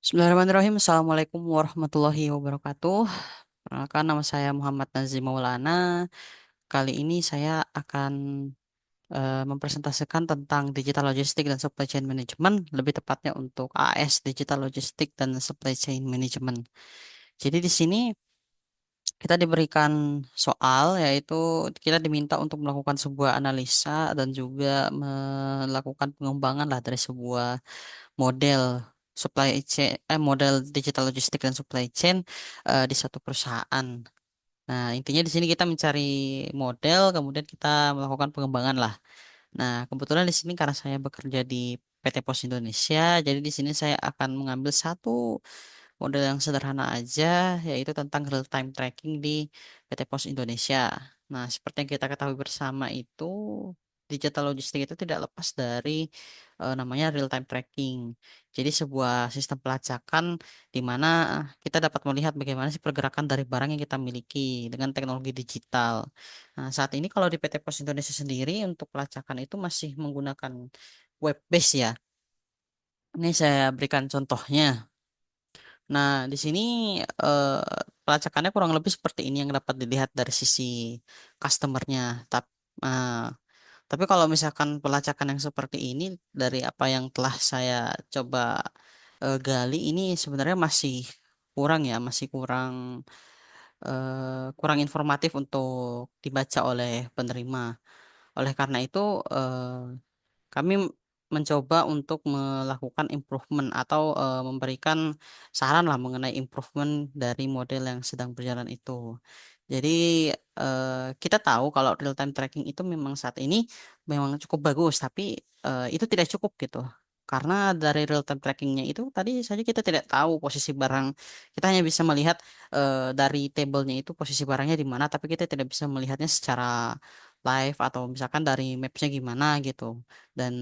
Bismillahirrahmanirrahim. Assalamualaikum warahmatullahi wabarakatuh. Perkenalkan, nama saya Muhammad Nazim Maulana. Kali ini saya akan mempresentasikan tentang digital logistik dan supply chain management, lebih tepatnya untuk AS Digital Logistik dan Supply Chain Management. Jadi di sini kita diberikan soal, yaitu kita diminta untuk melakukan sebuah analisa dan juga melakukan pengembangan lah dari sebuah model model digital logistik dan supply chain di satu perusahaan. Nah, intinya di sini kita mencari model, kemudian kita melakukan pengembangan lah. Nah, kebetulan di sini karena saya bekerja di PT Pos Indonesia, jadi di sini saya akan mengambil satu model yang sederhana aja, yaitu tentang real time tracking di PT Pos Indonesia. Nah, seperti yang kita ketahui bersama itu, digital logistik itu tidak lepas dari namanya real time tracking. Jadi sebuah sistem pelacakan di mana kita dapat melihat bagaimana sih pergerakan dari barang yang kita miliki dengan teknologi digital. Nah, saat ini kalau di PT Pos Indonesia sendiri untuk pelacakan itu masih menggunakan web base ya. Ini saya berikan contohnya. Nah, di sini eh, pelacakannya kurang lebih seperti ini yang dapat dilihat dari sisi customernya. Tapi kalau misalkan pelacakan yang seperti ini dari apa yang telah saya coba gali ini sebenarnya masih kurang ya, masih kurang informatif untuk dibaca oleh penerima. Oleh karena itu, kami mencoba untuk melakukan improvement atau memberikan saran lah mengenai improvement dari model yang sedang berjalan itu. Jadi kita tahu kalau real time tracking itu memang saat ini memang cukup bagus, tapi itu tidak cukup gitu. Karena dari real time trackingnya itu tadi saja kita tidak tahu posisi barang. Kita hanya bisa melihat dari tabelnya itu posisi barangnya di mana, tapi kita tidak bisa melihatnya secara live atau misalkan dari mapsnya gimana gitu. Dan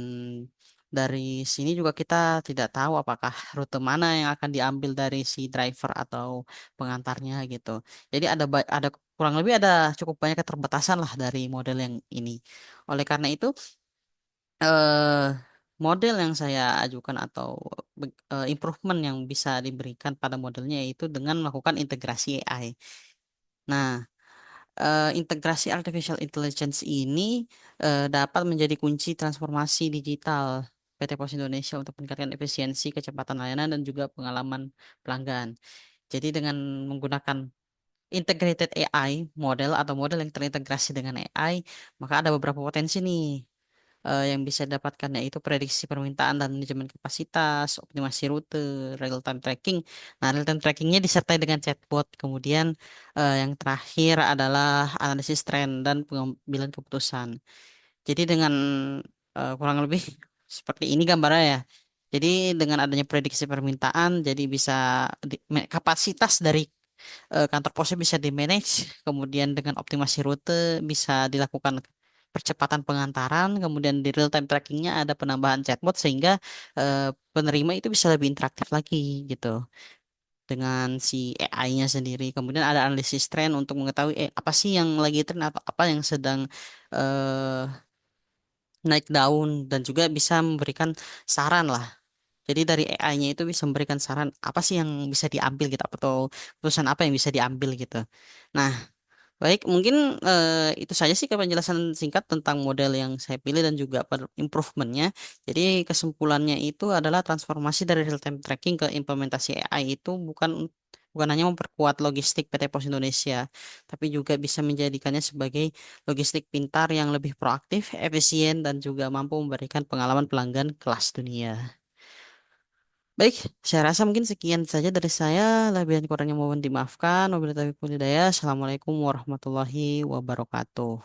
dari sini juga kita tidak tahu apakah rute mana yang akan diambil dari si driver atau pengantarnya gitu. Jadi ada kurang lebih ada cukup banyak keterbatasan lah dari model yang ini. Oleh karena itu, eh, model yang saya ajukan atau improvement yang bisa diberikan pada modelnya yaitu dengan melakukan integrasi AI. Nah, integrasi artificial intelligence ini dapat menjadi kunci transformasi digital PT Pos Indonesia untuk meningkatkan efisiensi, kecepatan layanan, dan juga pengalaman pelanggan. Jadi dengan menggunakan integrated AI model atau model yang terintegrasi dengan AI, maka ada beberapa potensi nih yang bisa didapatkan yaitu prediksi permintaan dan manajemen kapasitas, optimasi rute, real time tracking. Nah, real time trackingnya disertai dengan chatbot. Kemudian yang terakhir adalah analisis tren dan pengambilan keputusan. Jadi dengan kurang lebih seperti ini gambarnya ya. Jadi dengan adanya prediksi permintaan, jadi bisa kapasitas dari kantor posnya bisa di-manage, kemudian dengan optimasi rute bisa dilakukan percepatan pengantaran, kemudian di real time trackingnya ada penambahan chatbot sehingga penerima itu bisa lebih interaktif lagi gitu dengan si AI-nya sendiri. Kemudian ada analisis tren untuk mengetahui apa sih yang lagi tren atau apa yang sedang eh, naik daun dan juga bisa memberikan saran lah. Jadi dari AI-nya itu bisa memberikan saran apa sih yang bisa diambil gitu atau keputusan apa yang bisa diambil gitu. Nah, baik, mungkin itu saja sih penjelasan singkat tentang model yang saya pilih dan juga improvementnya. Jadi kesimpulannya itu adalah transformasi dari real time tracking ke implementasi AI itu bukan hanya memperkuat logistik PT Pos Indonesia, tapi juga bisa menjadikannya sebagai logistik pintar yang lebih proaktif, efisien, dan juga mampu memberikan pengalaman pelanggan kelas dunia. Baik, saya rasa mungkin sekian saja dari saya. Lebih dan kurangnya mohon dimaafkan. Wabillahi taufiq wal hidayah. Assalamualaikum warahmatullahi wabarakatuh.